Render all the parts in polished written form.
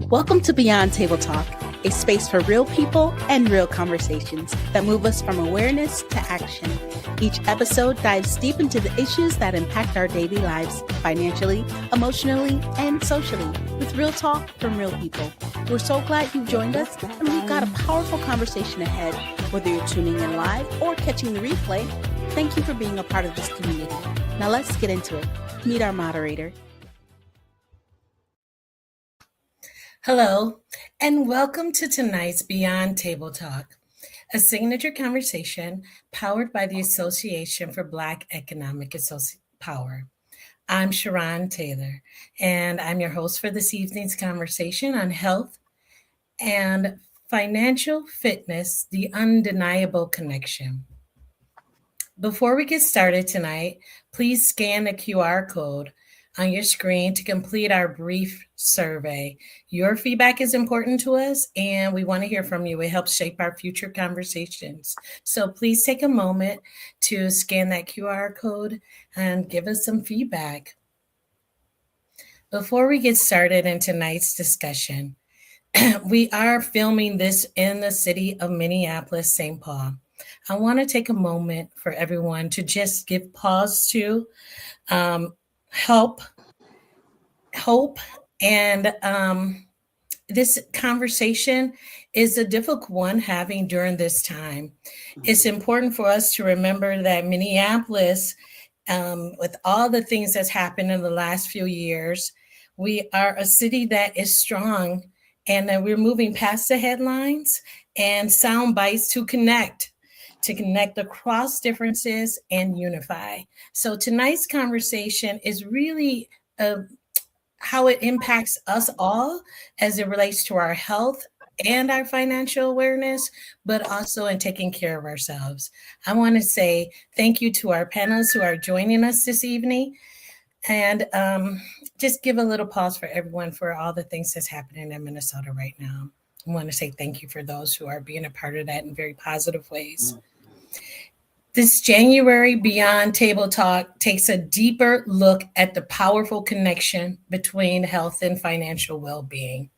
Welcome to Beyond Table Talk, a space for real people and real conversations that move us from awareness to action. Each episode dives deep into the issues that impact our daily lives, financially, emotionally, and socially, with real talk from real people. We're so glad you've joined us, and we've got a powerful conversation ahead. Whether you're tuning in live or catching the replay, thank you for being a part of this community. Now let's get into it. Meet our moderator. Hello, and welcome to tonight's Beyond Table Talk, a signature conversation powered by the Association for Black Economic Power. I'm Sharon Taylor, and I'm your host for this evening's conversation on health and financial fitness, the undeniable connection. Before we get started tonight, please scan the QR code on your screen to complete our brief survey. Your feedback is important to us, and we want to hear from you. It helps shape our future conversations. So please take a moment to scan that QR code and give us some feedback. Before we get started in tonight's discussion, we are filming this in the city of Minneapolis, St. Paul. I want to take a moment for everyone to just give pause to hope, and this conversation is a difficult one having during this time. It's important for us to remember that Minneapolis, with all the things that's happened in the last few years, we are a city that is strong, and that we're moving past the headlines and sound bites to connect across differences and unify. So tonight's conversation is really how it impacts us all as it relates to our health and our financial awareness, but also in taking care of ourselves. I want to say thank you to our panelists who are joining us this evening, and just give a little pause for everyone for all the things that's happening in Minnesota right now. I want to say thank you for those who are being a part of that in very positive ways. This January Beyond Table Talk takes a deeper look at the powerful connection between health and financial well-being.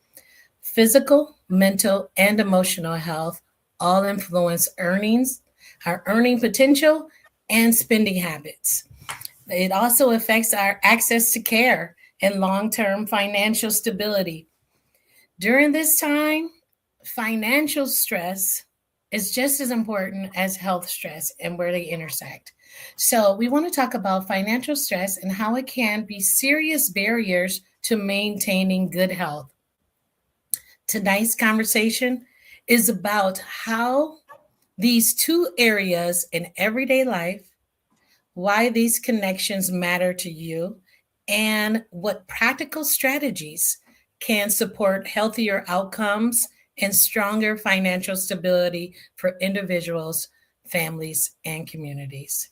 Physical, mental, and emotional health all influence earnings, our earning potential, and spending habits. It also affects our access to care and long-term financial stability. During this time, financial stress is just as important as health stress and where they intersect. So we want to talk about financial stress and how it can be serious barriers to maintaining good health. Tonight's conversation is about how these two areas in everyday life, why these connections matter to you, and what practical strategies can support healthier outcomes and stronger financial stability for individuals, families, and communities.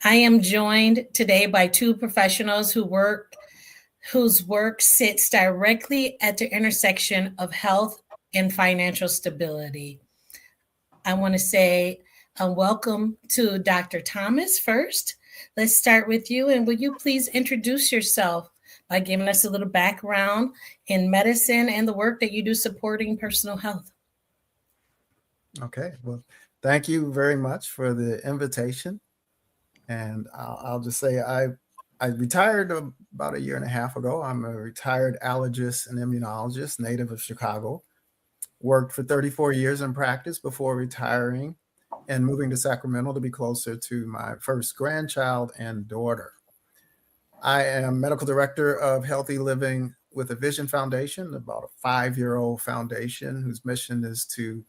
I am joined today by two professionals whose work sits directly at the intersection of health and financial stability. I want to say welcome to Dr. Thomas first. Let's start with you, and will you please introduce yourself by giving us a little background in medicine and the work that you do supporting personal health? Okay, well, thank you very much for the invitation. And I'll just say I retired about a year and a half ago. I'm a retired allergist and immunologist, native of Chicago. Worked for 34 years in practice before retiring and moving to Sacramento to be closer to my first grandchild and daughter. I am medical director of Healthy Living with a Vision Foundation, about a 5-year-old foundation whose mission is to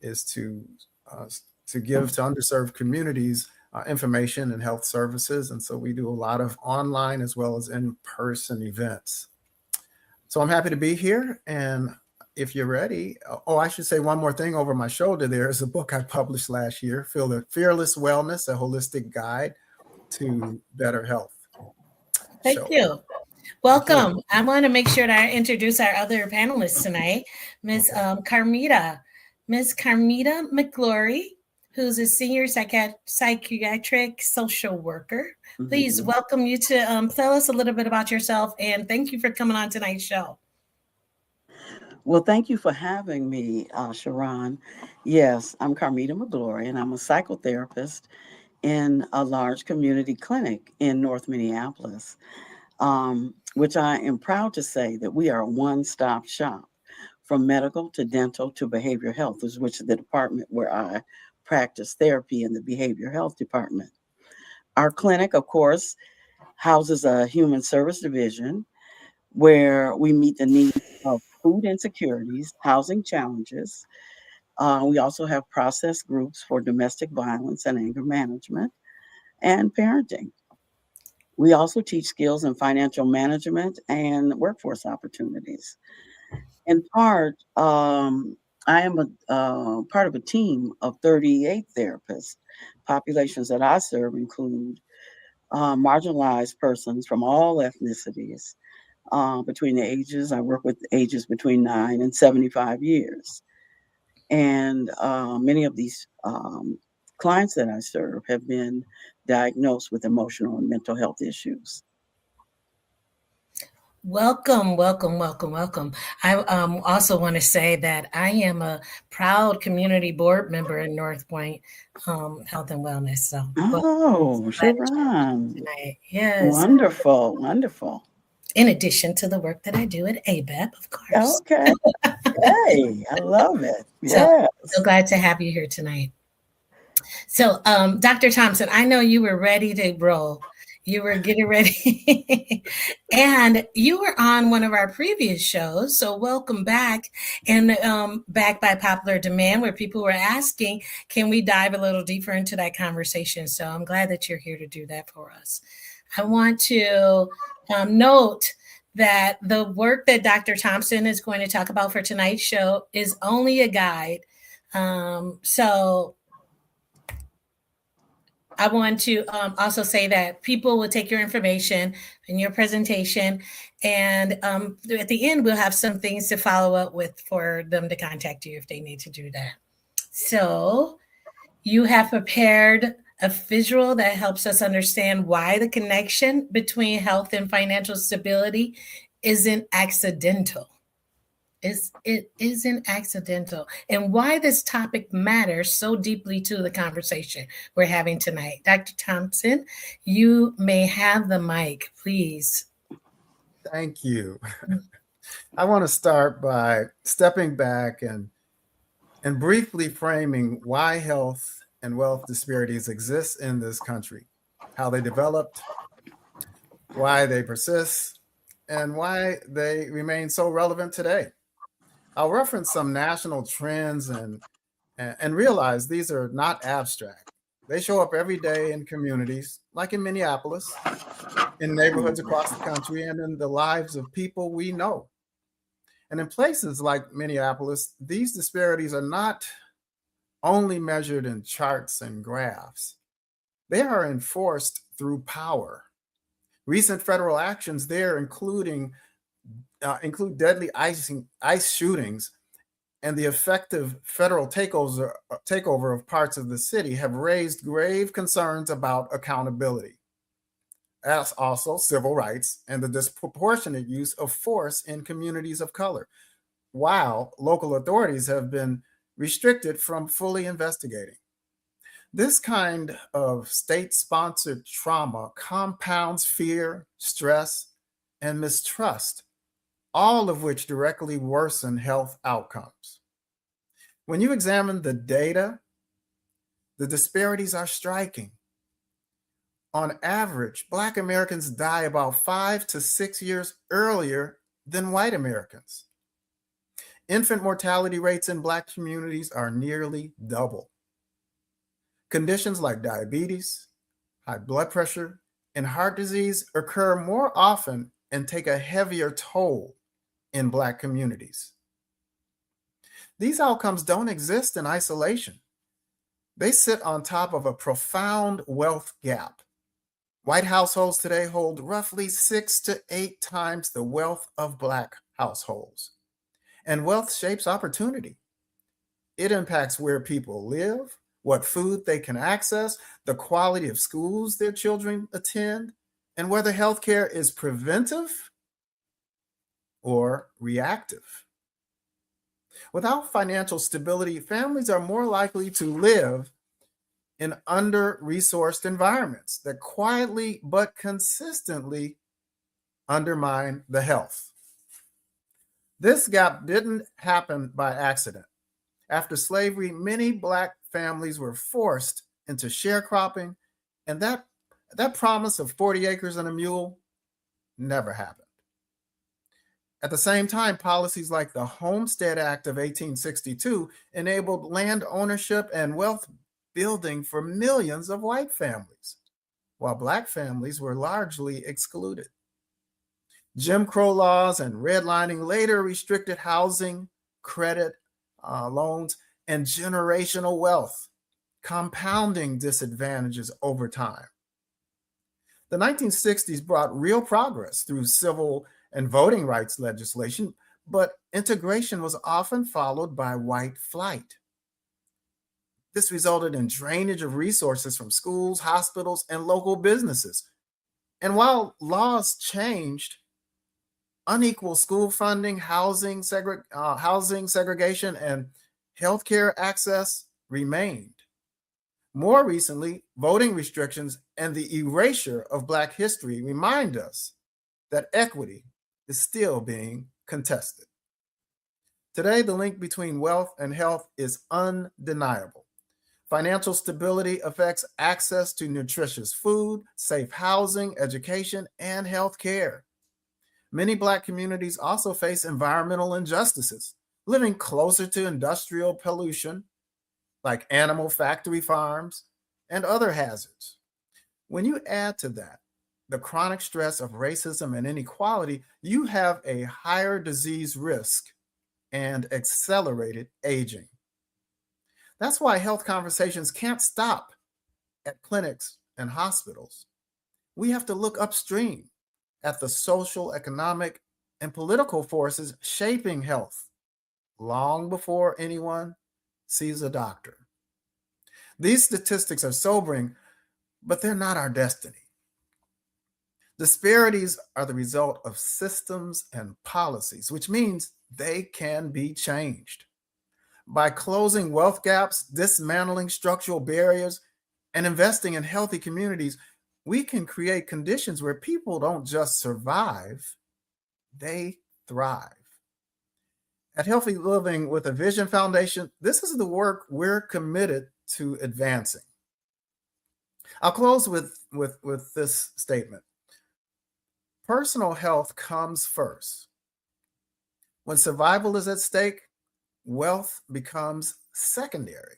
give to underserved communities information and health services. And so we do a lot of online as well as in-person events. So I'm happy to be here. And if you're ready, I should say one more thing over my shoulder. There is a book I published last year, Fearless Wellness, a holistic guide to better health. Thank you. Welcome. I want to make sure that I introduce our other panelists tonight. Ms. Carmita McGlory, who's a senior psychiatric social worker. Please welcome you to tell us a little bit about yourself, and thank you for coming on tonight's show. Well, thank you for having me, Sharon. Yes, I'm Carmita McGlory, and I'm a psychotherapist in a large community clinic in North Minneapolis, which I am proud to say that we are a one-stop shop from medical to dental to behavioral health, which is the department where I practice therapy in the behavioral health department. Our clinic, of course, houses a human service division where we meet the needs of food insecurities, housing challenges. We also have process groups for domestic violence and anger management and parenting. We also teach skills in financial management and workforce opportunities. In part, I am part of a team of 38 therapists. Populations that I serve include marginalized persons from all ethnicities. Between the ages, I work with ages between 9 and 75 years. And many of these clients that I serve have been diagnosed with emotional and mental health issues. Welcome, welcome, welcome, welcome. I also want to say that I am a proud community board member in North Point Health and Wellness. So, Oh, glad that you're Sharon. here tonight. Yes. Wonderful, wonderful. In addition to the work that I do at ABEP, of course. Okay. Hey, I love it. So, Yes. so glad to have you here tonight. So, Dr. Thompson, I know you were ready to roll. You were getting ready. And you were on one of our previous shows. So, welcome back. And back by popular demand, where people were asking, can we dive a little deeper into that conversation? So, I'm glad that you're here to do that for us. I want to note that the work that Dr. Thompson is going to talk about for tonight's show is only a guide. So, I want to also say that people will take your information and your presentation, and at the end, we'll have some things to follow up with for them to contact you if they need to do that. So, you have prepared a visual that helps us understand why the connection between health and financial stability isn't accidental. It isn't accidental, and why this topic matters so deeply to the conversation we're having tonight. Dr. Thompson, you may have the mic, please. Thank you. I want to start by stepping back and briefly framing why health and wealth disparities exist in this country, how they developed, why they persist, and why they remain so relevant today. I'll reference some national trends and realize these are not abstract. They show up every day in communities, like in Minneapolis, in neighborhoods across the country, and in the lives of people we know. And in places like Minneapolis, these disparities are not only measured in charts and graphs, they are enforced through power. Recent federal actions there, include deadly ice shootings and the effective federal takeover of parts of the city, have raised grave concerns about accountability, as also civil rights and the disproportionate use of force in communities of color, while local authorities have been restricted from fully investigating. This kind of state-sponsored trauma compounds fear, stress, and mistrust, all of which directly worsen health outcomes. When you examine the data, the disparities are striking. On average, Black Americans die about 5 to 6 years earlier than white Americans. Infant mortality rates in Black communities are nearly double. Conditions like diabetes, high blood pressure, and heart disease occur more often and take a heavier toll in Black communities. These outcomes don't exist in isolation. They sit on top of a profound wealth gap. White households today hold roughly 6 to 8 times the wealth of Black households. And wealth shapes opportunity. It impacts where people live, what food they can access, the quality of schools their children attend, and whether healthcare is preventive or reactive. Without financial stability, families are more likely to live in under-resourced environments that quietly but consistently undermine the health. This gap didn't happen by accident. After slavery, many Black families were forced into sharecropping, and that promise of 40 acres and a mule never happened. At the same time, policies like the Homestead Act of 1862 enabled land ownership and wealth building for millions of white families, while Black families were largely excluded. Jim Crow laws and redlining later restricted housing, credit, loans, and generational wealth, compounding disadvantages over time. The 1960s brought real progress through civil and voting rights legislation, but integration was often followed by white flight. This resulted in drainage of resources from schools, hospitals, and local businesses. And while laws changed, unequal school funding, housing segregation, and healthcare access remained. More recently, voting restrictions and the erasure of Black history remind us that equity is still being contested. Today, the link between wealth and health is undeniable. Financial stability affects access to nutritious food, safe housing, education, and health care. Many Black communities also face environmental injustices, living closer to industrial pollution, like animal factory farms and other hazards. When you add to that the chronic stress of racism and inequality, you have a higher disease risk and accelerated aging. That's why health conversations can't stop at clinics and hospitals. We have to look upstream at the social, economic, and political forces shaping health long before anyone sees a doctor. These statistics are sobering, but they're not our destiny. Disparities are the result of systems and policies, which means they can be changed. By closing wealth gaps, dismantling structural barriers, and investing in healthy communities, we can create conditions where people don't just survive, they thrive. At Healthy Living with a Vision Foundation, this is the work we're committed to advancing. I'll close with this statement. Personal health comes first. When survival is at stake, wealth becomes secondary.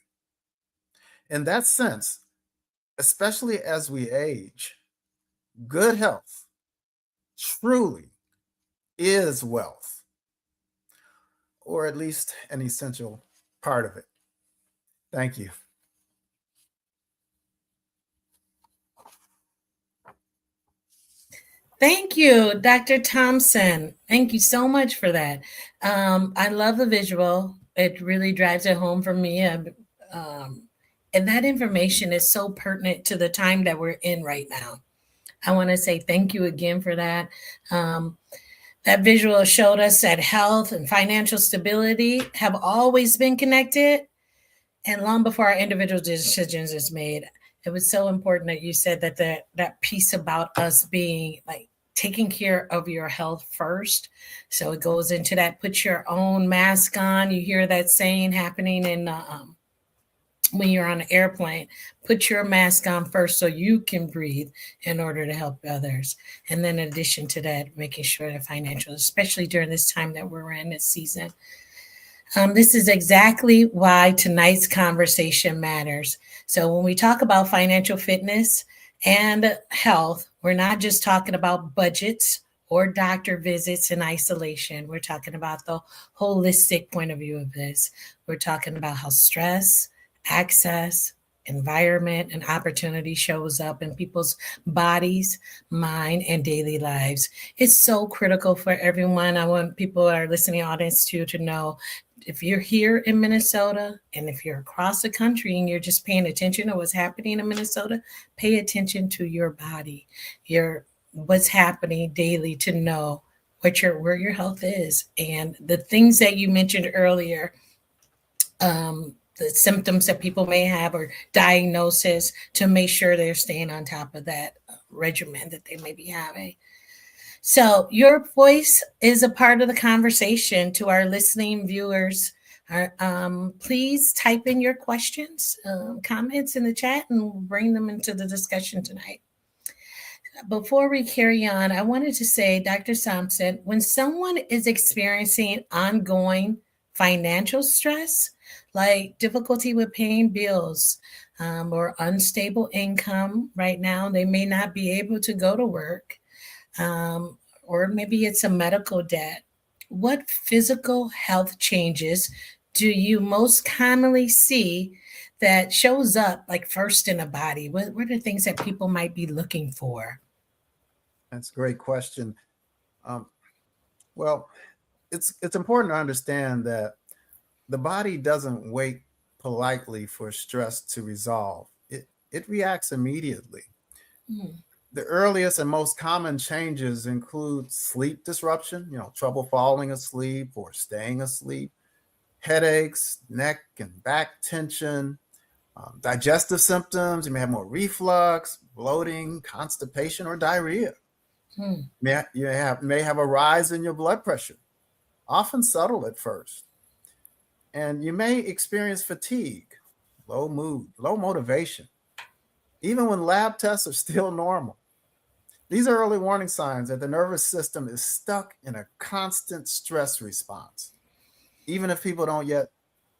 In that sense, especially as we age, good health truly is wealth, or at least an essential part of it. Thank you. Thank you, Dr. Thompson. Thank you so much for that. I love the visual. It really drives it home for me. And that information is so pertinent to the time that we're in right now. I want to say thank you again for that. That visual showed us that health and financial stability have always been connected. And long before our individual decisions is made, it was so important that you said that that piece about us being like taking care of your health first. So it goes into that, put your own mask on. You hear that saying happening in when you're on an airplane, put your mask on first so you can breathe in order to help others. And then in addition to that, making sure that financial, especially during this time that we're in this season. This is exactly why tonight's conversation matters. So when we talk about financial fitness and health, we're not just talking about budgets or doctor visits in isolation. We're talking about the holistic point of view of this. We're talking about how stress, access, environment, and opportunity shows up in people's bodies, mind, and daily lives. It's so critical for everyone. I want people, our listening audience, to know if you're here in Minnesota and if you're across the country and you're just paying attention to what's happening in Minnesota, pay attention to your body, what's happening daily to know where your health is, and the things that you mentioned earlier, the symptoms that people may have or diagnosis, to make sure they're staying on top of that regimen that they may be having. So your voice is a part of the conversation. To our listening viewers, please type in your questions, comments in the chat, and we'll bring them into the discussion tonight. Before we carry on, I wanted to say, Dr. Thompson, when someone is experiencing ongoing financial stress, like difficulty with paying bills, or unstable income right now, they may not be able to go to work, or maybe it's a medical debt. What physical health changes do you most commonly see that shows up like first in the body? What are things that people might be looking for? That's a great question. Well, it's important to understand that the body doesn't wait politely for stress to resolve. It reacts immediately. Hmm. The earliest and most common changes include sleep disruption, trouble falling asleep or staying asleep, headaches, neck and back tension, digestive symptoms. You may have more reflux, bloating, constipation, or diarrhea. Hmm. May have a rise in your blood pressure, often subtle at first. And you may experience fatigue, low mood, low motivation, even when lab tests are still normal. These are early warning signs that the nervous system is stuck in a constant stress response, even if people don't yet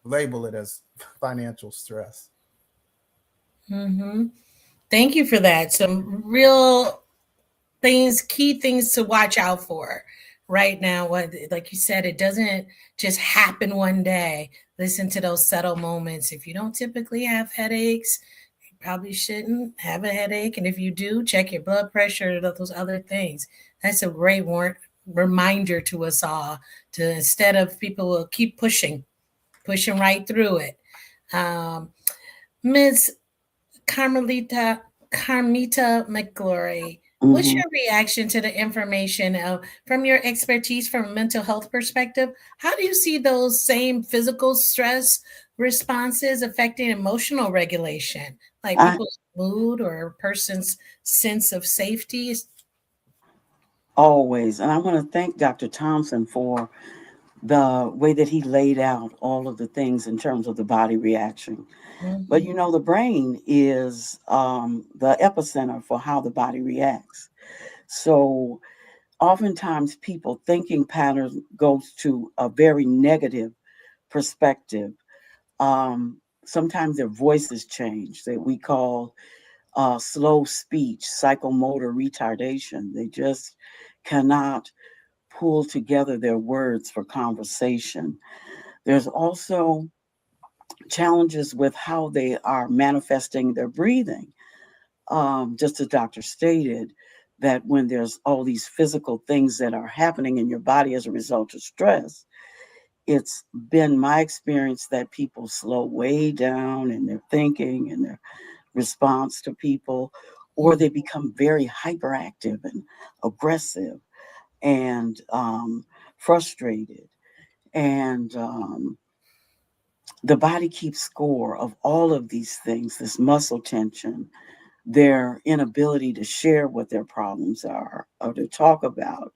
label it as financial stress. Mm-hmm. Thank you for that. Some real things, key things to watch out for right now. What, like you said, it doesn't just happen one day. Listen to those subtle moments. If you don't typically have headaches, you probably shouldn't have a headache. And if you do, check your blood pressure, those other things. That's a great reminder to us all, to, instead of people will keep pushing right through it. Ms. Carmita McGlory, what's Mhm. your reaction to the information from your expertise from a mental health perspective? How do you see those same physical stress responses affecting emotional regulation, like I people's mood or a person's sense of safety? always, and I want to thank Dr. Thompson for the way that he laid out all of the things in terms of the body reaction. But Mhm. the brain is the epicenter for how the body reacts. So oftentimes people thinking patterns goes to a very negative perspective. Sometimes their voices change that we call slow speech, psychomotor retardation. They just cannot pull together their words for conversation. There's also challenges with how they are manifesting their breathing. Just as doctor stated, that when there's all these physical things that are happening in your body as a result of stress, it's been my experience that people slow way down in their thinking and their response to people, or they become very hyperactive and aggressive and frustrated. And the body keeps score of all of these things, this muscle tension, their inability to share what their problems are or to talk about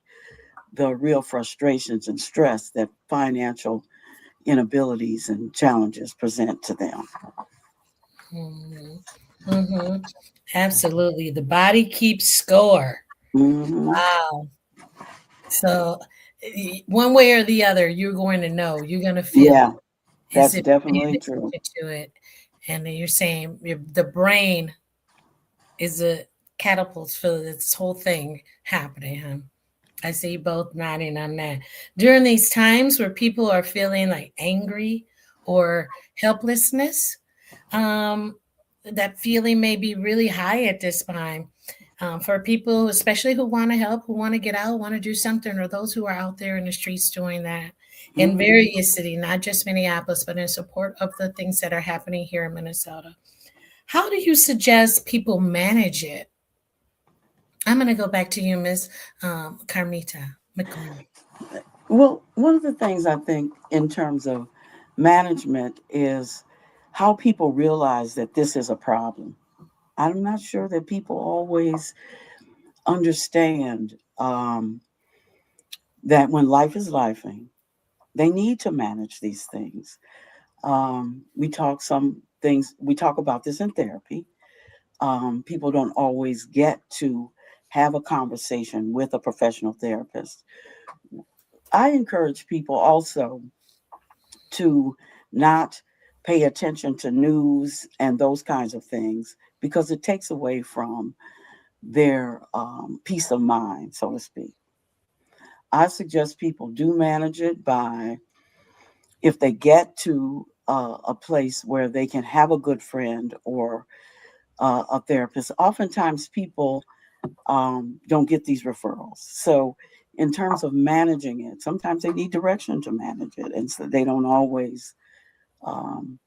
the real frustrations and stress that financial inabilities and challenges present to them. Mhm. Mhm. Absolutely. The body keeps score. Hmm. Wow. So, one way or the other, you're going to know, you're going to feel it. Yeah, It's that's if you're definitely paying true. attention to it. And then you're saying the brain is a catapult for this whole thing happening, huh? I see you both nodding on that. During these times where people are feeling like angry or helplessness, um, that feeling may be really high at this time. For people, especially who want to help, who want to get out, want to do something, or those who are out there in the streets doing that in Hmm. various cities, not just Minneapolis, but in support of the things that are happening here in Minnesota. How do you suggest people manage it? I'm going to go back to you, Ms. Carmita. McCormick. Well, one of the things I think in terms of management is how people realize that this is a problem. I'm not sure that people always understand that when life is lifing, they need to manage these things. We talk about this in therapy. People don't always get to have a conversation with a professional therapist. I encourage people also to not pay attention to news and those kinds of things because it takes away from their peace of mind, so to speak. I suggest people do manage it by, if they get to a place where they can have a good friend or a therapist. Oftentimes, people don't get these referrals. So, in terms of managing it, sometimes they need direction to manage it, and so they don't always um,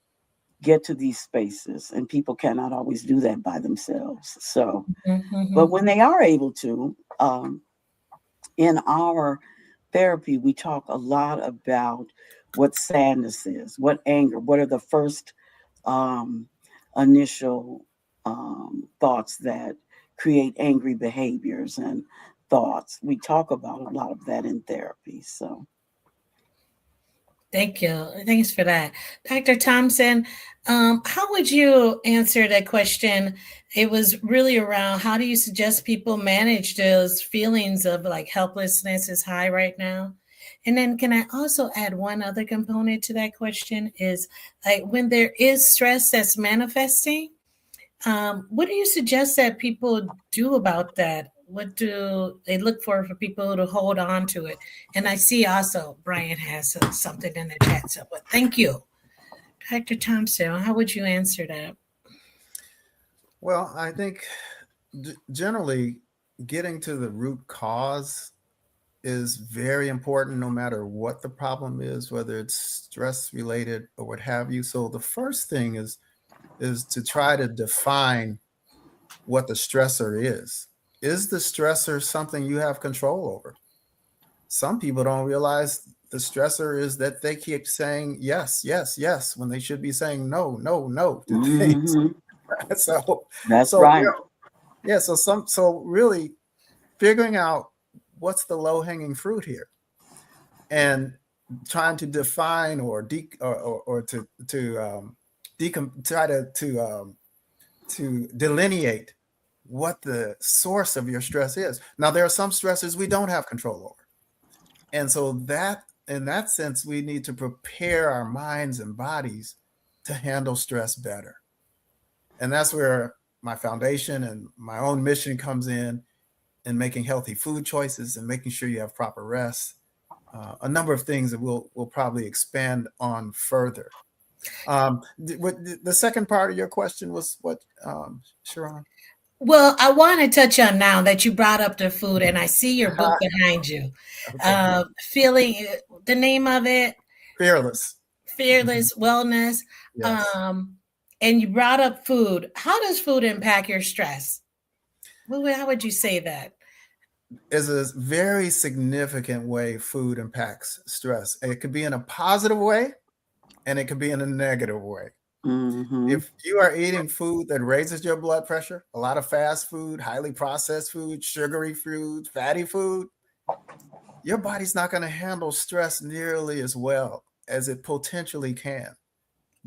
get to these spaces, and people cannot always do that by themselves. So, but when they are able to, in our therapy, we talk a lot about what sadness is, what anger, what are the first um, initial thoughts that create angry behaviors and thoughts. We talk about a lot of that in therapy. So, Thank you. Thanks for that. Dr. Thompson, how would you answer that question? It was really around how do you suggest people manage those feelings of like helplessness is high right now? And then can I also add one other component to that question is like when there is stress that's manifesting, what do you suggest that people do about that? What do they look for people to hold on to it? And I see also Brian has something in the chat. So, but thank you, Dr. Thompson. How would you answer that? Well, I think generally getting to the root cause is very important no matter what the problem is, whether it's stress related or what have you. So the first thing is to try to define what the stressor is. Is the stressor something you have control over? Some people don't realize the stressor is that they keep saying yes, yes, yes, when they should be saying no, no, no to things. mhm, so, that's so right. yeah, so really figuring out what's the low hanging fruit here, and trying to define or try to delineate what the source of your stress is. Now, there are some stresses we don't have control over. And so that in that sense, we need to prepare our minds and bodies to handle stress better. And that's where my foundation and my own mission comes in making healthy food choices and making sure you have proper rest. A number of things that we'll probably expand on further. The second part of your question was what, Sharon? Well, I want to touch on now that you brought up the food, and I see your book behind you. Okay. Feeling the name of it, Fearless. Fearless Wellness. Yes. And you brought up food. How does food impact your stress? How would you say that? Is a very significant way food impacts stress. It could be in a positive way and it could be in a negative way. Mm-hmm. If you are eating food that raises your blood pressure, a lot of fast food, highly processed food, sugary food, fatty food, your body's not going to handle stress nearly as well as it potentially can.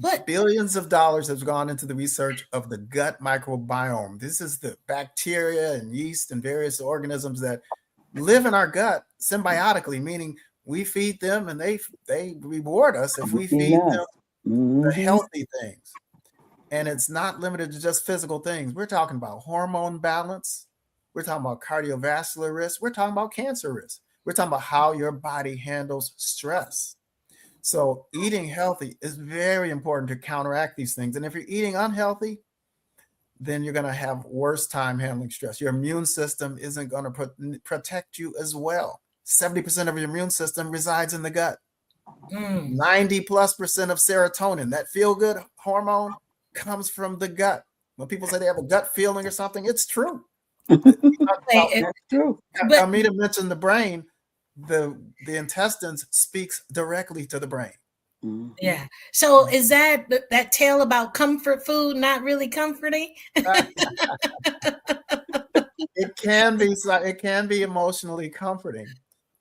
What? Billions of dollars have gone into the research of the gut microbiome. This is the bacteria and yeast and various organisms that live in our gut symbiotically, meaning we feed them and they reward us if we feed them the healthy things. And it's not limited to just physical things. We're talking about hormone balance. We're talking about cardiovascular risk. We're talking about cancer risk. We're talking about how your body handles stress. So eating healthy is very important to counteract these things. And if you're eating unhealthy, then you're going to have worse time handling stress. Your immune system isn't going to protect you as well. 70% of your immune system resides in the gut. 90+% of serotonin, that feel-good hormone, comes from the gut. When people say they have a gut feeling or something, it's true. That's true. Amita mentioned the brain. the intestines speaks directly to the brain. Mhm. Yeah. So is that tale about comfort food not really comforting? It can be emotionally comforting,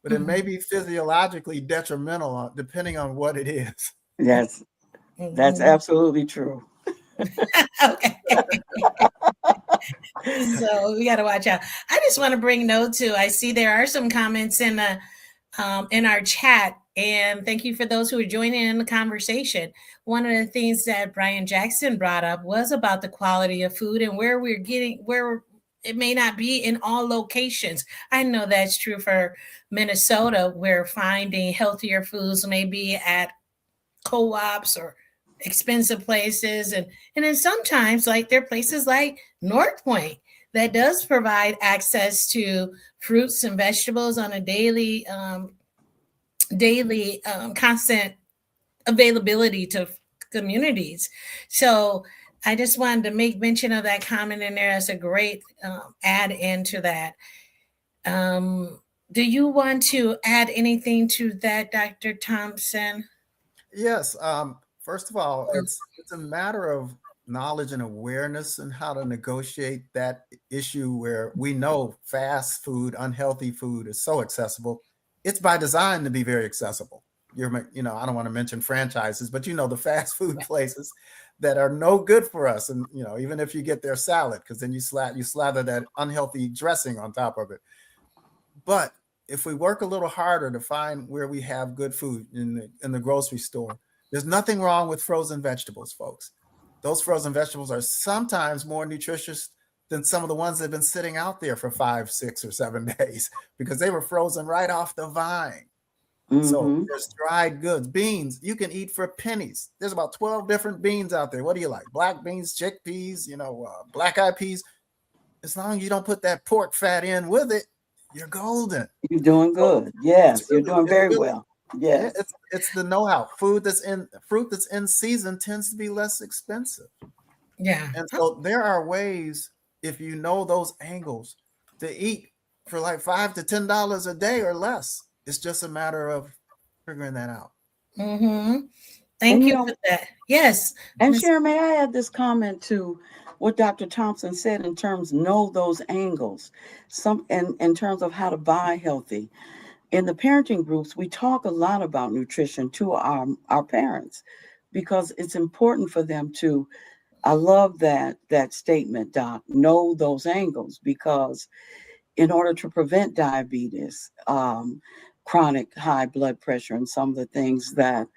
but it may be physiologically detrimental depending on what it is. That's Mhm. absolutely true. Okay. So we got to watch out. I just want to bring note too. I see there are some comments in our chat, and thank you for those who are joining in the conversation. One of the things that Brian Jackson brought up was about the quality of food and where it may not be in all locations. I know that's true for Minnesota, where finding healthier foods may be at co-ops or expensive places, and then sometimes like there are places like North Point that does provide access to fruits and vegetables on a daily constant availability to communities. So I just wanted to make mention of that comment in there as a great add into that. Do you want to add anything to that, Dr. Thompson? Yes. First of all, it's a matter of knowledge and awareness and how to negotiate that issue where we know fast food, unhealthy food is so accessible. It's by design to be very accessible. I don't want to mention franchises, but the fast food places that are no good for us. And even if you get their salad, because then you slather that unhealthy dressing on top of it. But if we work a little harder to find where we have good food in the grocery store, there's nothing wrong with frozen vegetables, folks. Those frozen vegetables are sometimes more nutritious than some of the ones that have been sitting out there for 5, 6, or 7 days because they were frozen right off the vine. So Mhm. there's dried goods. Beans you can eat for pennies. There's about 12 different beans out there. What do you like? Black beans, chickpeas, black eyed peas. As long as you don't put that pork fat in with it, you're golden. You're doing So good. Yes, you're doing very really, well. yeah, Yes. it's the know-how. Fruit that's in season tends to be less expensive. Yeah. And so there are ways, if you know those angles, to eat for like $5 to $10 a day or less. It's just a matter of figuring that out. Mm-hmm. And Thank you for that. Yes. and Ms. Sharon, may I add this comment to what Dr. Thompson said in terms know those angles, some in terms of how to buy healthy. In the parenting groups, we talk a lot about nutrition to our parents because it's important for them to. I love that statement, Doc. Know those angles because in order to prevent diabetes, chronic high blood pressure, and some of the things that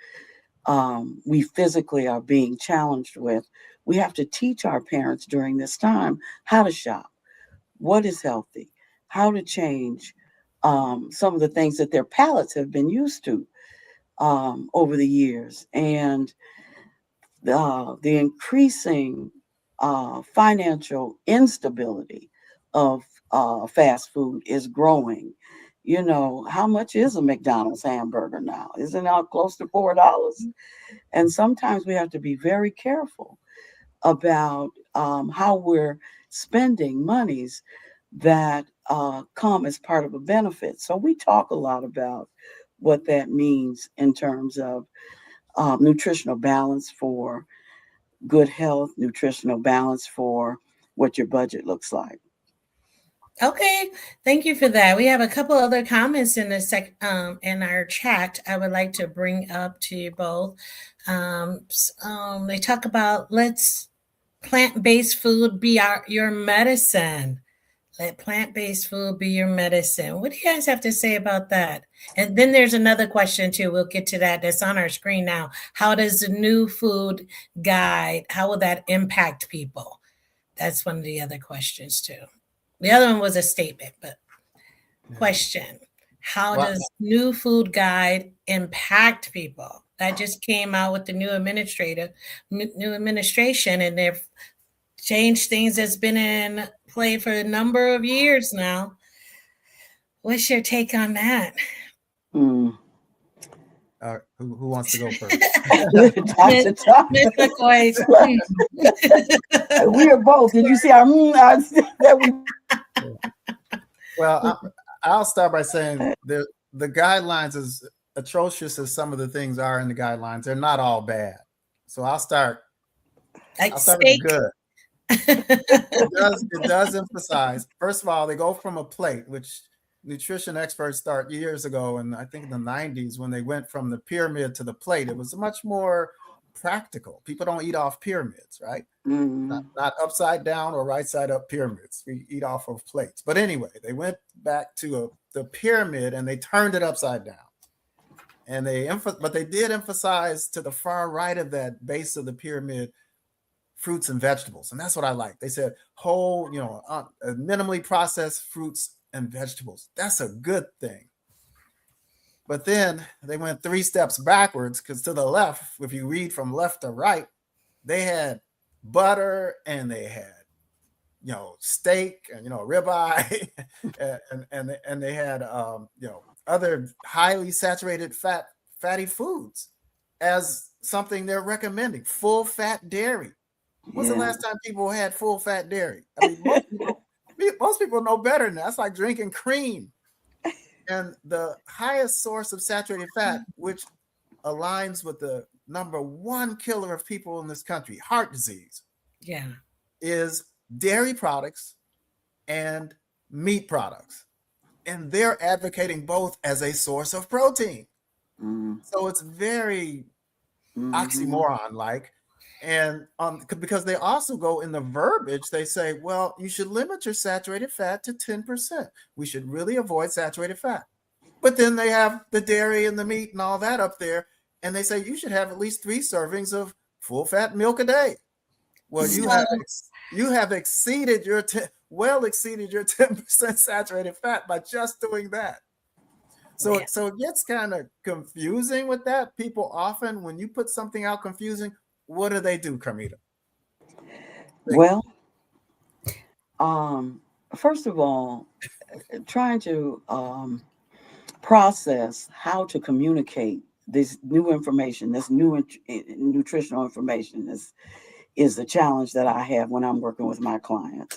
we physically are being challenged with, we have to teach our parents during this time how to shop, what is healthy, how to change some of the things that their palates have been used to over the years. And the increasing financial instability of fast food is growing. How much is a McDonald's hamburger now? Isn't it close to $4? And sometimes we have to be very careful about how we're spending monies that come as part of a benefit. So we talk a lot about what that means in terms of nutritional balance for good health, nutritional balance for what your budget looks like. Okay, thank you for that. We have a couple other comments in our chat. I would like to bring up to you both. They talk about let's plant-based food be your medicine. Let plant-based food be your medicine. What do you guys have to say about that? And then there's another question too. We'll get to that. That's on our screen now. How does the new food guide? How will that impact people? That's one of the other questions too. The other one was a statement, but question. How does new food guide impact people? That just came out with the new administration, and they've changed things that's been in play for a number of years now. What's your take on that? Who wants to go first? Miss McCoy. We are both. Did you see our that we? Well, I'll start by saying the guidelines, as atrocious as some of the things are in the guidelines, they're not all bad. So I'll start Like with the steak. good. It does emphasize, first of all, they go from a plate, which nutrition experts start years ago, and I think in the 90s, when they went from the pyramid to the plate, it was much more practical. People don't eat off pyramids, right? Not upside down or right side up pyramids. We eat off of plates. But anyway, they went back to the pyramid and they turned it upside down. And but they did emphasize to the far right of that base of the pyramid fruits and vegetables. And that's what I like. They said whole, minimally processed fruits and vegetables. That's a good thing. But then they went 3 steps backwards, because to the left, if you read from left to right, they had butter and they had, steak and, ribeye and they had, other highly saturated fatty foods as something they're recommending. Full fat dairy. When's the last time people had full fat dairy? I mean, most people know better than that. That's like drinking cream. And the highest source of saturated fat, which aligns with the number 1 killer of people in this country, heart disease, is dairy products and meat products. And they're advocating both as a source of protein. So it's very oxymoron-like. And because they also go in the verbiage, they say, well, you should limit your saturated fat to 10%. We should really avoid saturated fat. But then they have the dairy and the meat and all that up there. And they say you should have at least 3 servings of full fat milk a day. Well, you have exceeded your 10% saturated fat by just doing that. So it gets kind of confusing with that. People often, when you put something out confusing, what do they do, Carmita? Well, first of all, trying to process how to communicate this new information, this new nutritional information is the challenge that I have when I'm working with my clients.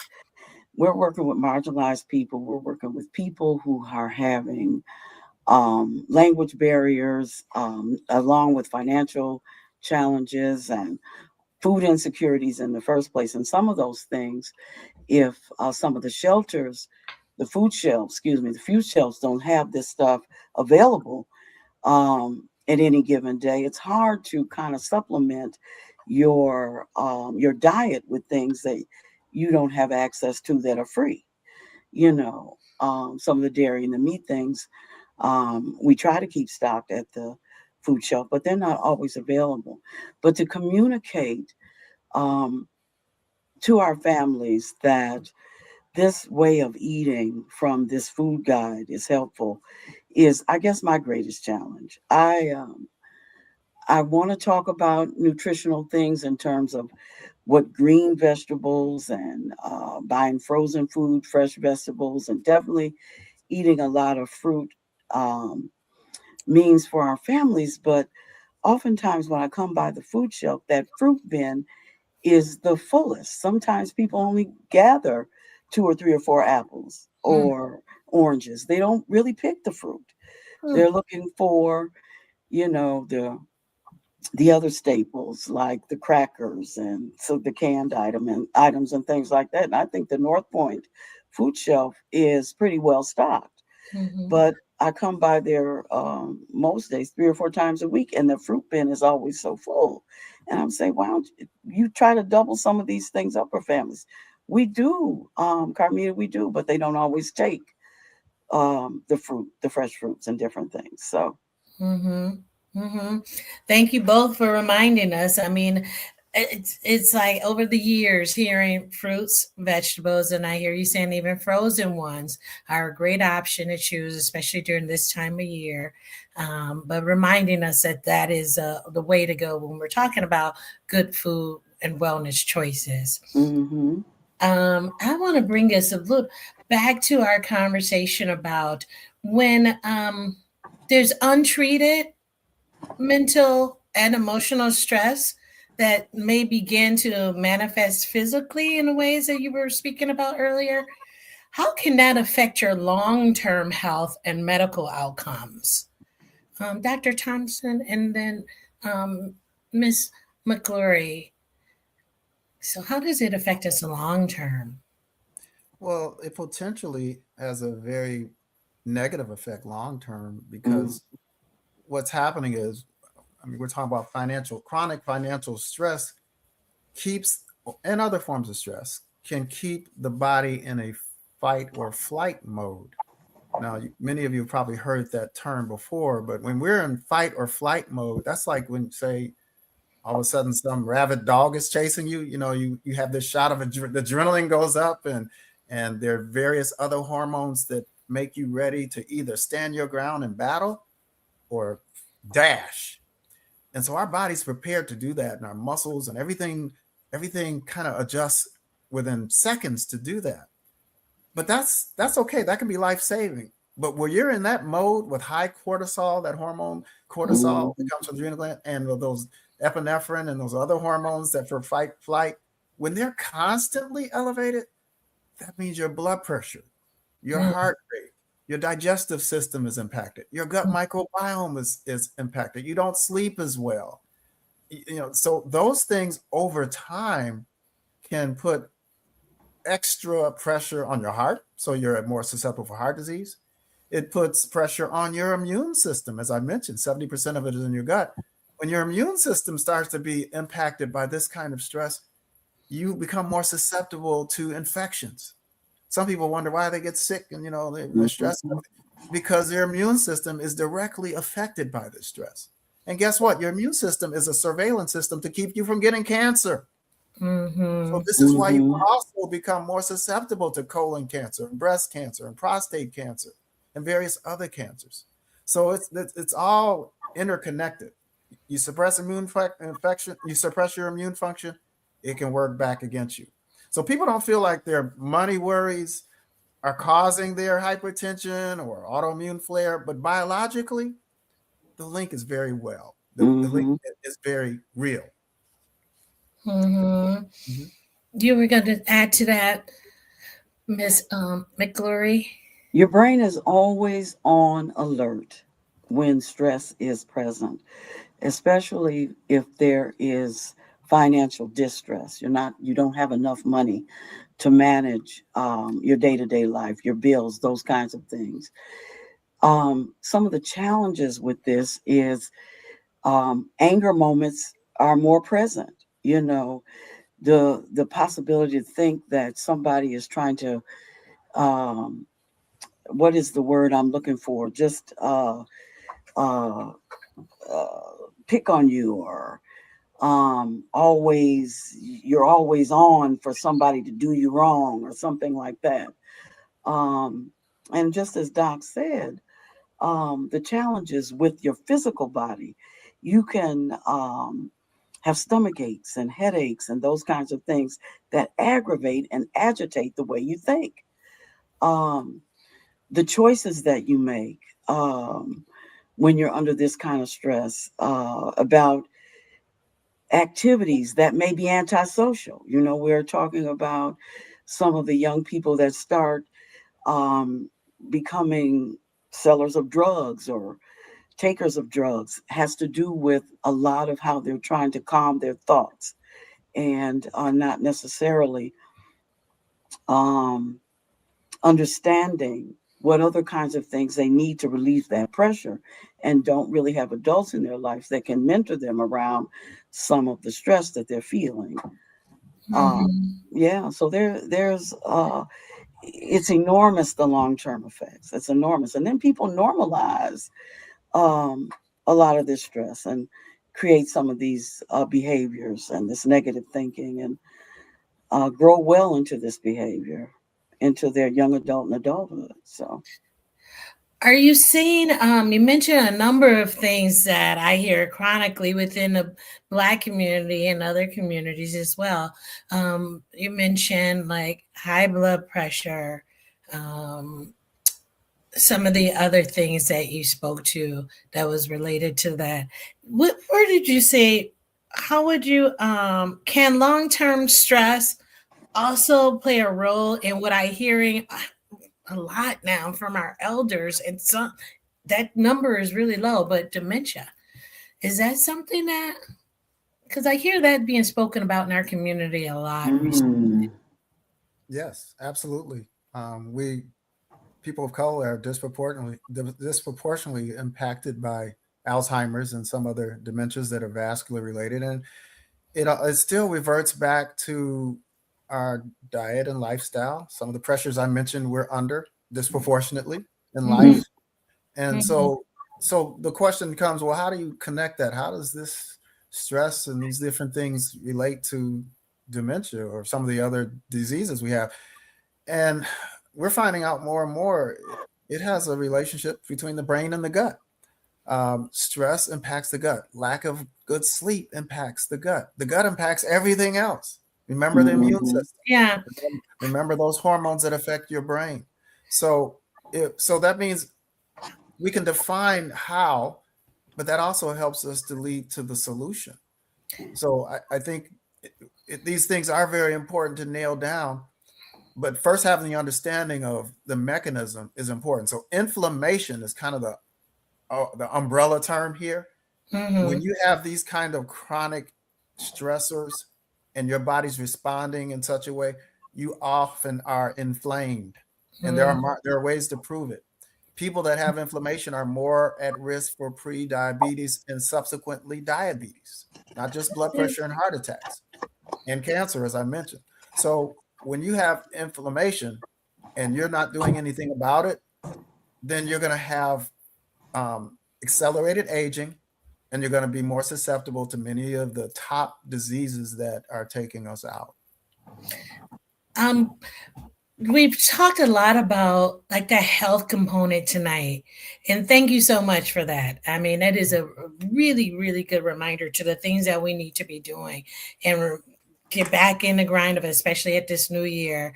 We're working with marginalized people. We're working with people who are having language barriers, along with financial challenges and food insecurities in the first place. And some of those things, if some of the shelters, the food shelves don't have this stuff available at any given day, it's hard to kind of supplement your diet with things that you don't have access to that are free. Some of the dairy and the meat things, we try to keep stocked at the food shelf, but they're not always available. But to communicate to our families that this way of eating from this food guide is helpful is, I guess, my greatest challenge. I want to talk about nutritional things in terms of what green vegetables and buying frozen food, fresh vegetables, and definitely eating a lot of fruit means for our families. But oftentimes when I come by the food shelf, that fruit bin is the fullest. Sometimes people only gather 2 or 3 or 4 apples or oranges. They don't really pick the fruit. They're looking for, the other staples like the crackers and so the canned items and things like that. And I think the North Point food shelf is pretty well stocked. But I come by there most days 3 or 4 times a week, and the fruit bin is always so full. And I'm saying, why don't you try to double some of these things up for families? We do, Carmita, we do, but they don't always take the fresh fruits and different things. So. Thank you both for reminding us. I mean, it's like over the years hearing fruits, vegetables, and I hear you saying even frozen ones are a great option to choose, especially during this time of year. But reminding us that is the way to go when we're talking about good food and wellness choices. I want to bring us a little back to our conversation about when there's untreated mental and emotional stress that may begin to manifest physically in the ways that you were speaking about earlier. how can that affect your long-term health and medical outcomes? Dr. Thompson, and then Ms. McClory. So how does it affect us long term? Well, it potentially has a very negative effect long term Mm. because what's happening is, I mean, we're talking about chronic financial stress keeps, and other forms of stress can keep the body in a fight or flight mode. Now, many of you have probably heard that term before, but when we're in fight or flight mode, that's like when, say, all of a sudden some rabid dog is chasing you. You know, you have this shot of the adrenaline goes up, and there are various other hormones that make you ready to either stand your ground in battle or dash. And so our body's prepared to do that, and our muscles and everything kind of adjusts within seconds to do that. But that's okay. That can be life saving. But when you're in that mode with high cortisol, that hormone cortisol that comes from the adrenal gland, and with those epinephrine and those other hormones that for fight flight, when they're constantly elevated, that means your blood pressure, your heart rate, your digestive system is impacted, your gut microbiome is impacted, you don't sleep as well. You know, so those things over time can put extra pressure on your heart, so you're more susceptible for heart disease. It puts pressure on your immune system. As I mentioned, 70% of it is in your gut. When your immune system starts to be impacted by this kind of stress, you become more susceptible to infections. Some people wonder why they get sick and, you know, they're stressed because their immune system is directly affected by this stress. And guess what? Your immune system is a surveillance system to keep you from getting cancer. So this is why you also become more susceptible to colon cancer and breast cancer and prostate cancer and various other cancers. So it's all interconnected. You suppress infection, you suppress your immune function, it can work back against you. So people don't feel like their money worries are causing their hypertension or autoimmune flare, but biologically, the link is very well. The link is very real. You were going to add to that, Ms. McClory? Your brain is always on alert when stress is present, especially if there is financial distress. You don't have enough money to manage your day-to-day life, your bills, those kinds of things. Some of the challenges with this is anger moments are more present. You know, the possibility to think that somebody is trying to what is the word I'm looking for? Just uh, pick on you, or you're always on for somebody to do you wrong or something like that. And just as Doc said, the challenges with your physical body, you can have stomach aches and headaches and those kinds of things that aggravate and agitate the way you think. The choices that you make when you're under this kind of stress about activities that may be antisocial. You know, we're talking about some of the young people that start becoming sellers of drugs or takers of drugs, has to do with a lot of how they're trying to calm their thoughts and are not necessarily understanding what other kinds of things they need to relieve that pressure, and don't really have adults in their lives that can mentor them around some of the stress that they're feeling. Yeah, so there's it's enormous, the long-term effects. It's enormous. And then people normalize a lot of this stress and create some of these behaviors and this negative thinking, and grow well into this behavior into their young adult and adulthood. So, are you seeing, you mentioned a number of things that I hear chronically within the Black community and other communities as well. You mentioned like high blood pressure, some of the other things that you spoke to that was related to that. Where did you say, how would you, can long-term stress also play a role in what I'm hearing a lot now from our elders, and some that number is really low, but dementia. Is that something that, because I hear that being spoken about in our community a lot recently? Mm. Yes, absolutely. We people of color are disproportionately impacted by Alzheimer's and some other dementias that are vascular related, and it still reverts back to our diet and lifestyle. Some of the pressures I mentioned we're under disproportionately in Mm-hmm. life, and Mm-hmm. so the question becomes, well, how do you connect that? How does this stress and these different things relate to dementia or some of the other diseases we have? And we're finding out more and more it has a relationship between the brain and the gut. Stress impacts the gut. Lack of good sleep impacts the gut. The gut impacts everything else. Remember the immune Mhm. system. Yeah. Remember those hormones that affect your brain. So, so that means we can define how, but that also helps us to lead to the solution. So I think these things are very important to nail down. But first, having the understanding of the mechanism is important. So inflammation is kind of the umbrella term here. Mm-hmm. When you have these kind of chronic stressors and your body's responding in such a way, you often are inflamed, and Mm-hmm. there are ways to prove it. People that have inflammation are more at risk for pre-diabetes and subsequently diabetes, not just blood pressure and heart attacks and cancer, as I mentioned. So when you have inflammation and you're not doing anything about it, then you're going to have accelerated aging, and you're going to be more susceptible to many of the top diseases that are taking us out. Um, we've talked a lot about like the health component tonight, and thank you so much for that. I mean, that is a really, really good reminder to the things that we need to be doing and get back in the grind of it, especially at this new year.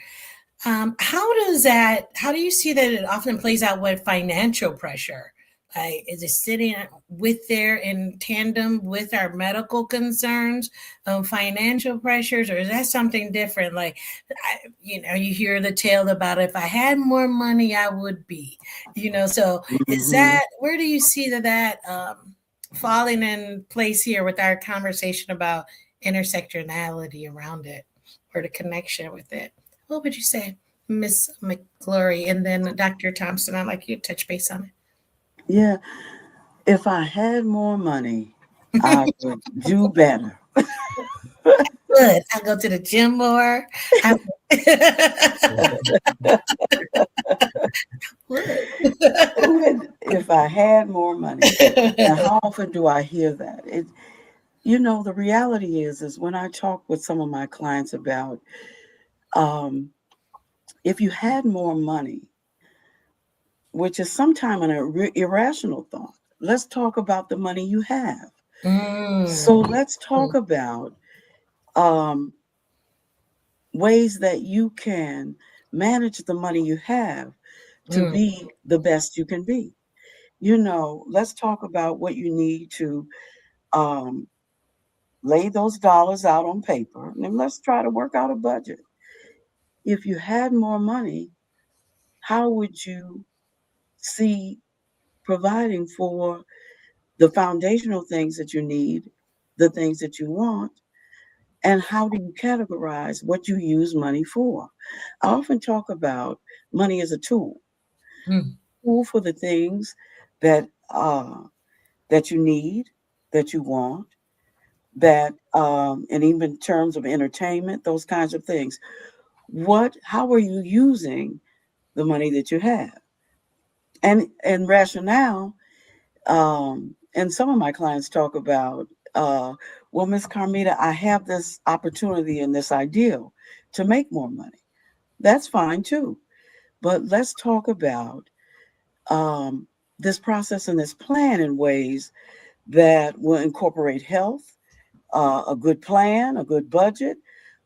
How do you see that it often plays out with financial pressure? Like, is it sitting with there in tandem with our medical concerns, financial pressures, or is that something different? Like, you hear the tale about if I had more money, I would be, so is Mhm. that, where do you see that falling in place here with our conversation about intersectionality around it or the connection with it? What would you say, Miss McGlory? And then Dr. Thompson, I'd like you to touch base on Yeah. If I had more money, I would do better. it. Good. I go to the gym more. I would. If I had more money. Now, how often do I hear that? The reality is when I talk with some of my clients about um, if you had more money, which is sometimes an irrational thought. Let's talk about the money you have. So Mm. let's talk about um, ways that you can manage the money you have to Mm. be the best you can be. Let's talk about what you need to um, lay those dollars out on paper, and then let's try to work out a budget. If you had more money, how would you see providing for the foundational things that you need, the things that you want, and how do you categorize what you use money for? I often talk about money as a Mm. tool for the things that that you need, that you want, and even in terms of entertainment, those kinds of things. How are you using the money that you have? And rationale. And some of my clients talk about, well, Miss Carmita, I have this opportunity and this ideal to make more money. That's fine too. But let's talk about um, this process and this plan in ways that will incorporate health, a good plan, a good budget,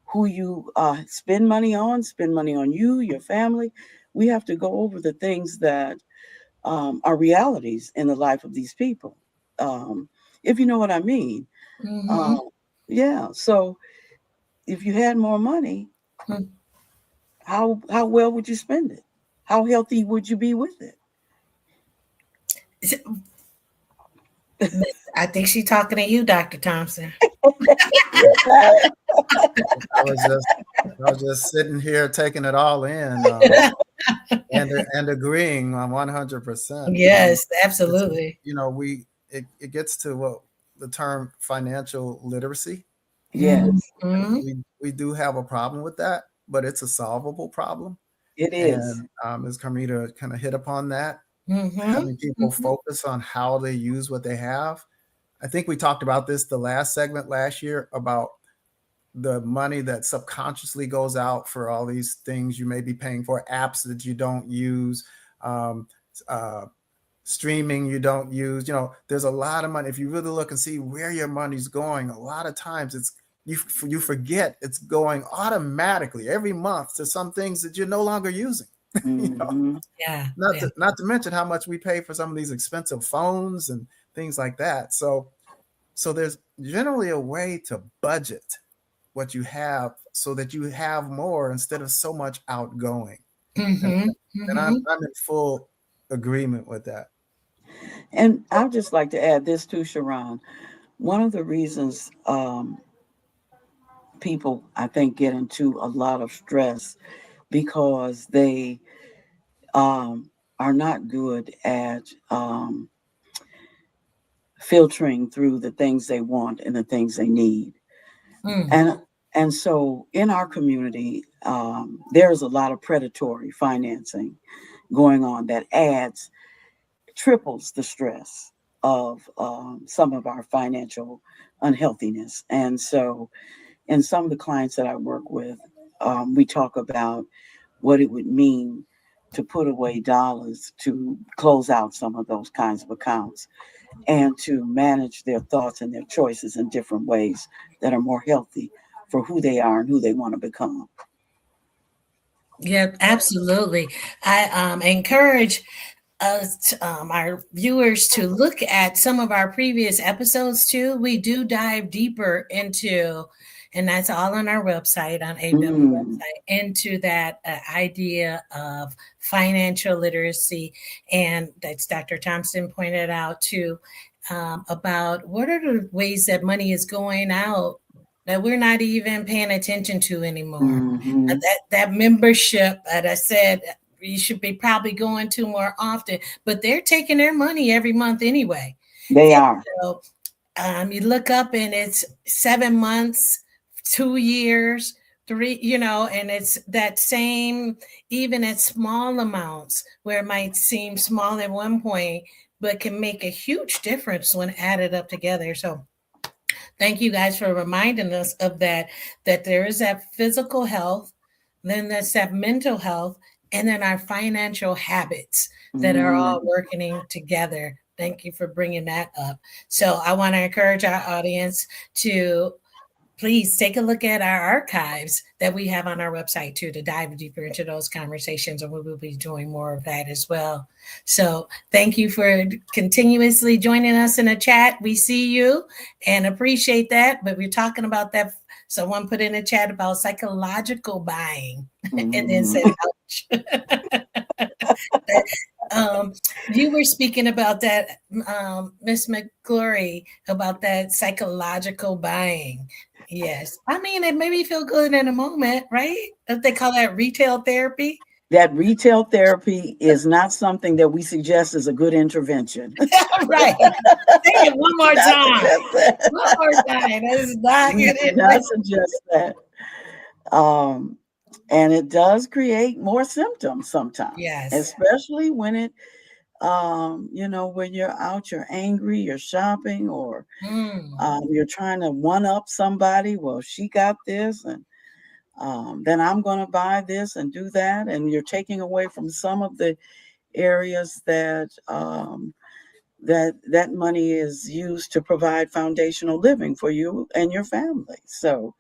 who you spend money on you, your family. We have to go over the things that are realities in the life of these people, um, if you know what I mean. Mm-hmm. Uh, yeah. So if you had more money, Mm. how well would you spend it? how healthy would you be with it? I think she's talking to you, Dr. Thompson. I was just sitting here taking it all in, and agreeing on 100%. Yes, absolutely. It gets to what the term financial literacy. Yes, We do have a problem with that, but it's a solvable problem. it is. And as Carmita kind of hit upon that, having people focus on how they use what they have. I think we talked about this the last segment last year about the money that subconsciously goes out for all these things you may be paying for, apps that you don't use, streaming you don't use. There's a lot of money. If you really look and see where your money's going, a lot of times it's you forget it's going automatically every month to some things that you're no longer using. Yeah. Not to mention how much we pay for some of these expensive phones and things like that. So there's generally a way to budget what you have so that you have more instead of so much outgoing. And I'm in full agreement with that. And I'd just like to add this too, Sharon. One of the reasons people, I think, get into a lot of stress because they are not good at filtering through the things they want and the things they need. And so in our community, there's a lot of predatory financing going on that triples the stress of some of our financial unhealthiness. And so in some of the clients that I work with, we talk about what it would mean to put away dollars to close out some of those kinds of accounts and to manage their thoughts and their choices in different ways that are more healthy for who they are and who they want to become. Yeah, absolutely. I encourage our viewers to look at some of our previous episodes too. We do dive deeper into, and that's all on our website, on AW website, into that idea of financial literacy. And that's Dr. Thompson pointed out too, about what are the ways that money is going out that we're not even paying attention to anymore. That membership that I said you should be probably going to more often, but they're taking their money every month anyway. They are. So you look up and it's 7 months, 2 years, 3, and it's that same, even at small amounts where it might seem small at one point, but can make a huge difference when added up together. So thank you guys for reminding us of that there is that physical health, then there's that mental health, and then our financial habits that are all working together. Thank you for bringing that up. So I want to encourage our audience to please take a look at our archives that we have on our website too, to dive deeper into those conversations, and we will be doing more of that as well. So thank you for continuously joining us in the chat. We see you and appreciate that, but we're talking about that. Someone put in a chat about psychological buying and then said, ouch. You were speaking about that, Miss McGlory, about that psychological buying. Yes. I mean, it made me feel good in a moment, right? They call that retail therapy. That retail therapy is not something that we suggest as a good intervention. Right. Say it one more time. One more time. That is not we do not suggest that. And it does create more symptoms sometimes. Yes. Especially when it, when you're out, you're angry, you're shopping, or you're trying to one up somebody. Well, she got this, and then I'm going to buy this and do that. And you're taking away from some of the areas that that money is used to provide foundational living for you and your family. So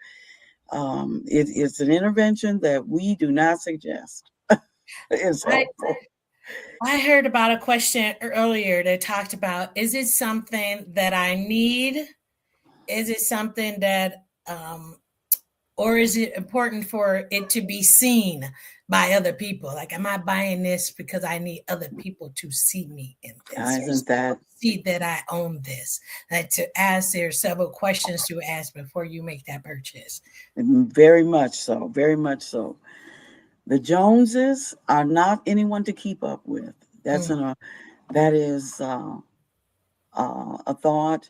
it's an intervention that we do not suggest. It's helpful. I heard about a question earlier that talked about, is it something that I need? Is it something that Or is it important for it to be seen by other people? Like, am I buying this because I need other people to see me in this, or Isn't that see that I own this? Like, to ask, there are several questions to ask before you make that purchase. very much so? Very much so. The Joneses are not anyone to keep up with. That is a thought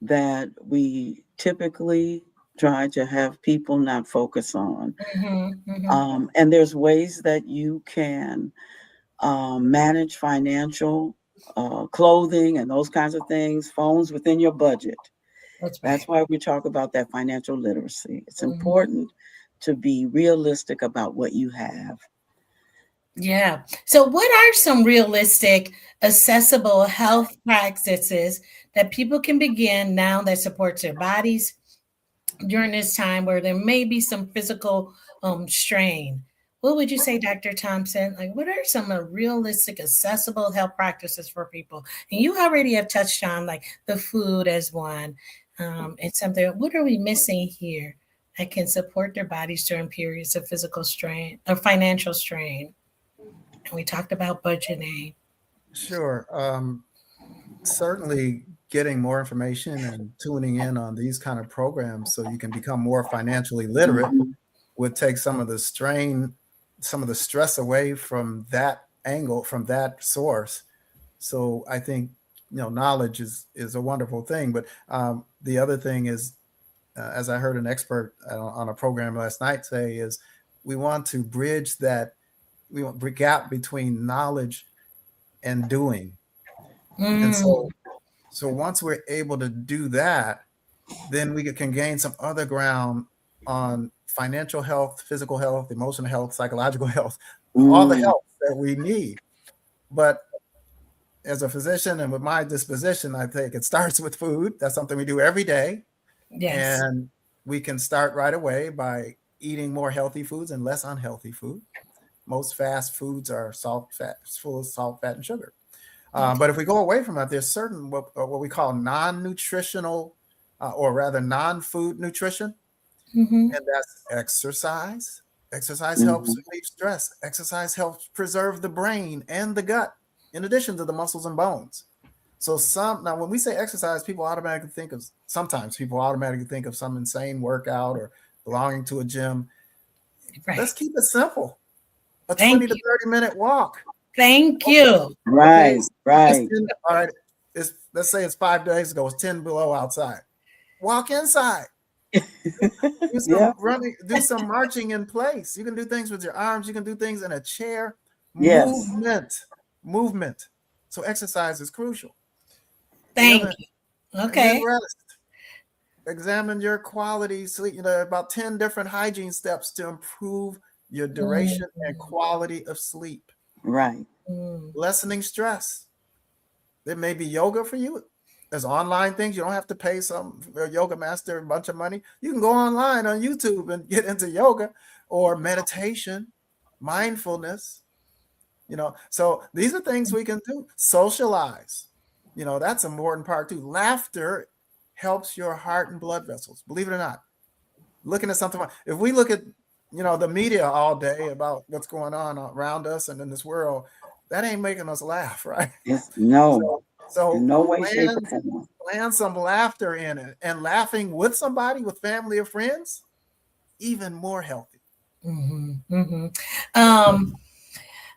that we typically try to have people not focus on. And there's ways that you can manage financial clothing and those kinds of things, phones within your budget. That's right. That's why we talk about that financial literacy. It's important to be realistic about what you have. Yeah. So, what are some realistic, accessible health practices that people can begin now that supports their bodies during this time where there may be some physical strain? What would you say, Dr. Thompson? Like, what are some realistic, accessible health practices for people? And you already have touched on like the food as one, and something. What are we missing here that can support their bodies during periods of physical strain or financial strain? And we talked about budgeting. Sure. Certainly getting more information and tuning in on these kind of programs so you can become more financially literate would take some of the strain, some of the stress away from that angle, from that source. So I think, knowledge is a wonderful thing. But the other thing is, as I heard an expert on a program last night say, is we want to bridge that gap between knowledge and doing. And so once we're able to do that, then we can gain some other ground on financial health, physical health, emotional health, psychological health, all the health that we need. But as a physician and with my disposition, I think it starts with food. That's something we do every day. Yes. And we can start right away by eating more healthy foods and less unhealthy food. Most fast foods are full of salt, fat, and sugar. But if we go away from that, there's certain what we call non-nutritional, or rather non-food nutrition, and that's exercise. Exercise helps relieve stress. Exercise helps preserve the brain and the gut, in addition to the muscles and bones. So now when we say exercise, sometimes people automatically think of some insane workout or belonging to a gym. Right. Let's keep it simple. A 20 to 30 minute walk. Thank you. Right, right. All right. Let's say it's 5 days ago. It's 10 below outside. Walk inside. Do some running. Do some marching in place. You can do things with your arms. You can do things in a chair. Yes. Movement. So exercise is crucial. Thank you. Okay. And then rest. Examine your quality sleep. About 10 different hygiene steps to improve your duration and quality of sleep. Right. Lessening stress. There may be yoga for you. There's online things. You don't have to pay a yoga master a bunch of money. You can go online on YouTube and get into yoga or meditation, mindfulness. So these are things we can do. Socialize. That's an important part too. Laughter helps your heart and blood vessels. Believe it or not. Looking at something, if we look at the media all day about what's going on around us and in this world, that ain't making us laugh, right? No. So in no way, shape, or form. Plan some laughter in it, and laughing with somebody, with family or friends, even more healthy.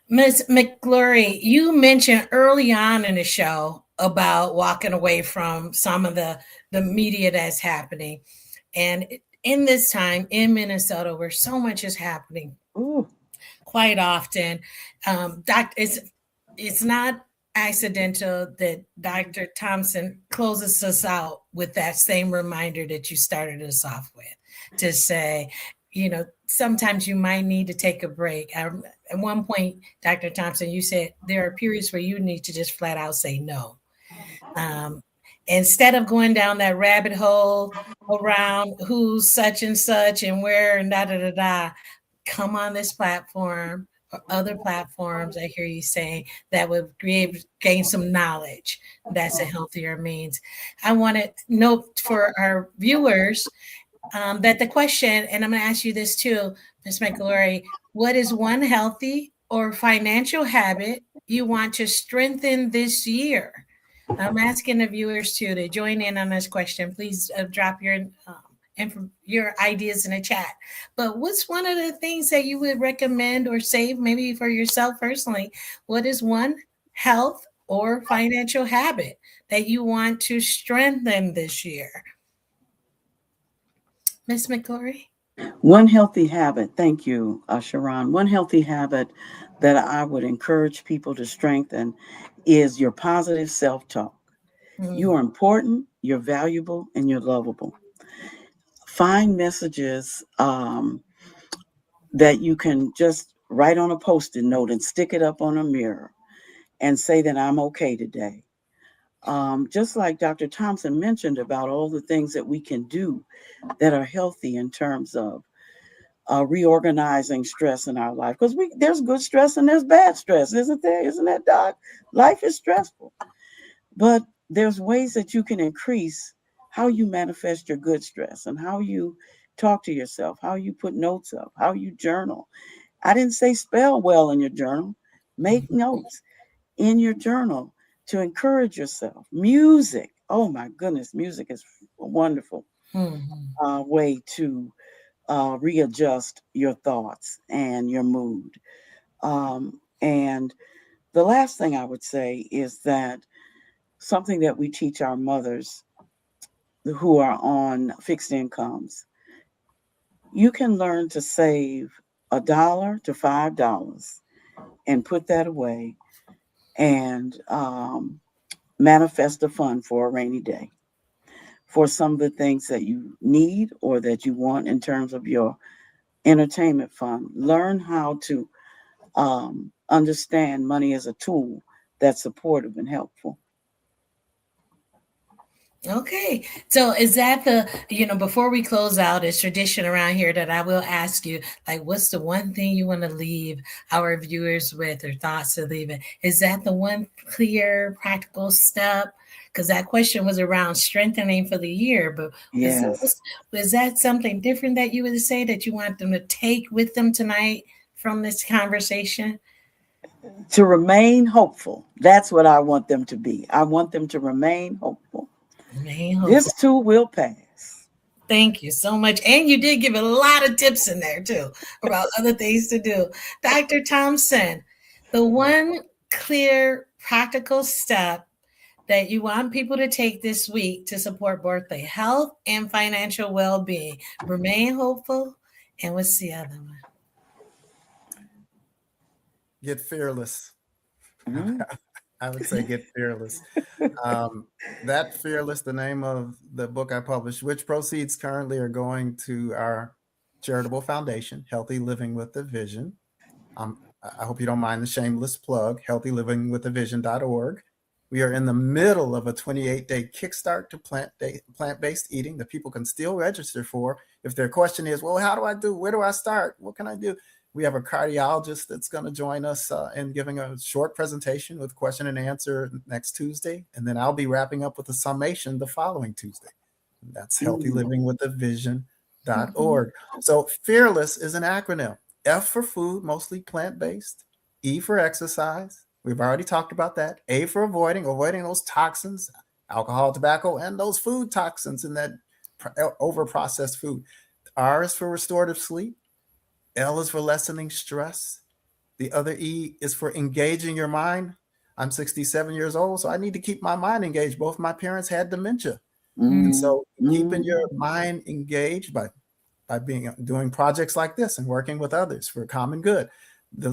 Ms. McGlory, you mentioned early on in the show about walking away from some of the media that's happening. And in this time in Minnesota, where so much is happening, quite often, it's not accidental that Dr. Thompson closes us out with that same reminder that you started us off with, to say, sometimes you might need to take a break. At one point, Dr. Thompson, you said there are periods where you need to just flat out say no. Instead of going down that rabbit hole around who's such and such and where and da, come on this platform or other platforms, I hear you saying, that would gain some knowledge. That's a healthier means. I want to note for our viewers, that the question, and I'm going to ask you this too, Ms. McGlory, what is one healthy or financial habit you want to strengthen this year? I'm asking the viewers too to join in on this question. Please drop your ideas in the chat. But what's one of the things that you would recommend or save maybe for yourself personally? What is one health or financial habit that you want to strengthen this year? Ms. McClory? One healthy habit, thank you, Sharon. One healthy habit that I would encourage people to strengthen is your positive self talk. You are important, you're valuable, and you're lovable. Find messages that you can just write on a post it note and stick it up on a mirror and say that I'm okay today. Just like Dr. Thompson mentioned about all the things that we can do that are healthy in terms of reorganizing stress in our life, because there's good stress and there's bad stress, isn't there? Isn't that, Doc? Life is stressful, but there's ways that you can increase how you manifest your good stress and how you talk to yourself, how you put notes up, how you journal. I didn't say spell well in your journal. Make notes in your journal to encourage yourself. Music, oh my goodness, music is a wonderful way to readjust your thoughts and your mood. And the last thing I would say is that something that we teach our mothers who are on fixed incomes, you can learn to save $1 to $5 and put that away and manifest a fund for a rainy day for some of the things that you need or that you want in terms of your entertainment fund. Learn how to understand money as a tool that's supportive and helpful. Okay. So is that before we close out, it's tradition around here that I will ask you, like, what's the one thing you want to leave our viewers with or thoughts to leave it? Is that the one clear, practical step? Because that question was around strengthening for the year, but Yes. was that something different that you would say that you want them to take with them tonight from this conversation? To remain hopeful. That's what I want them to be. I want them to remain hopeful. This too will pass. Thank you so much. And you did give a lot of tips in there too about other things to do. Dr. Thompson, the one clear practical step that you want people to take this week to support both their health and financial well-being. Remain hopeful. And what's the other one? Get fearless. Mm-hmm. I would say get fearless. That Fearless, the name of the book I published, which proceeds currently are going to our charitable foundation, Healthy Living with a Vision. I hope you don't mind the shameless plug, healthylivingwithavision.org. We are in the middle of a 28-day kickstart to plant-based eating that people can still register for. If their question is, well, how do I do? Where do I start? What can I do? We have a cardiologist that's going to join us in giving a short presentation with question and answer next Tuesday. And then I'll be wrapping up with a summation the following Tuesday. That's healthylivingwithavision.org. So Fearless is an acronym. F for food, mostly plant-based. E for exercise. We've already talked about that. A for avoiding those toxins, alcohol, tobacco, and those food toxins in that over-processed food. R is for restorative sleep. L is for lessening stress. The other E is for engaging your mind. I'm 67 years old, so I need to keep my mind engaged. Both my parents had dementia. And so keeping your mind engaged by doing projects like this and working with others for common good. The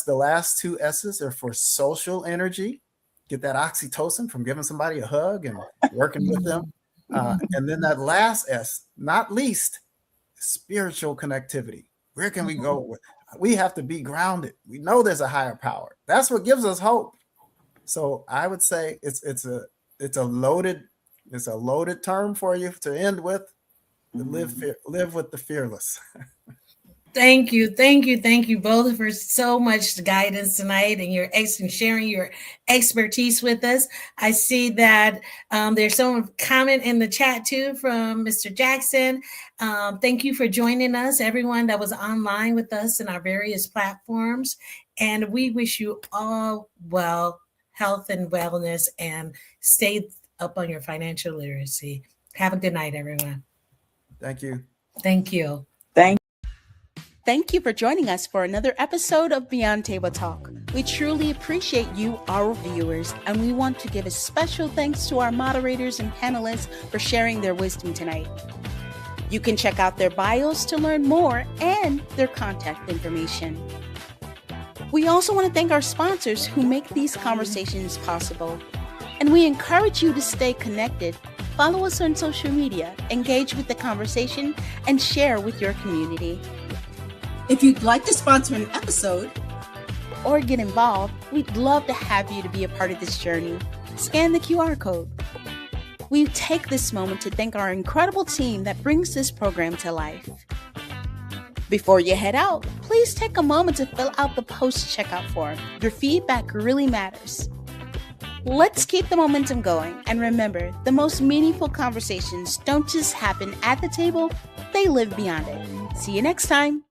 last two S's are for social energy. Get that oxytocin from giving somebody a hug and working with them. And then that last S, not least, spiritual connectivity. Where can we go? We have to be grounded. We know there's a higher power. That's what gives us hope. So I would say it's a loaded term for you to end with. Live with the fearless. Thank you, thank you, thank you both for so much guidance tonight and and sharing your expertise with us. I see that there's some comment in the chat too from Mr. Jackson. Thank you for joining us, everyone that was online with us in our various platforms, and we wish you all well, health and wellness, and stay up on your financial literacy. Have a good night, everyone. Thank you. Thank you. Thank Thank you for joining us for another episode of Beyond Table Talk. We truly appreciate you, our viewers, and we want to give a special thanks to our moderators and panelists for sharing their wisdom tonight. You can check out their bios to learn more and their contact information. We also want to thank our sponsors who make these conversations possible. And we encourage you to stay connected. Follow us on social media, engage with the conversation, and share with your community. If you'd like to sponsor an episode or get involved, we'd love to have you to be a part of this journey. Scan the QR code. We take this moment to thank our incredible team that brings this program to life. Before you head out, please take a moment to fill out the post-checkout form. Your feedback really matters. Let's keep the momentum going, and remember, the most meaningful conversations don't just happen at the table, they live beyond it. See you next time.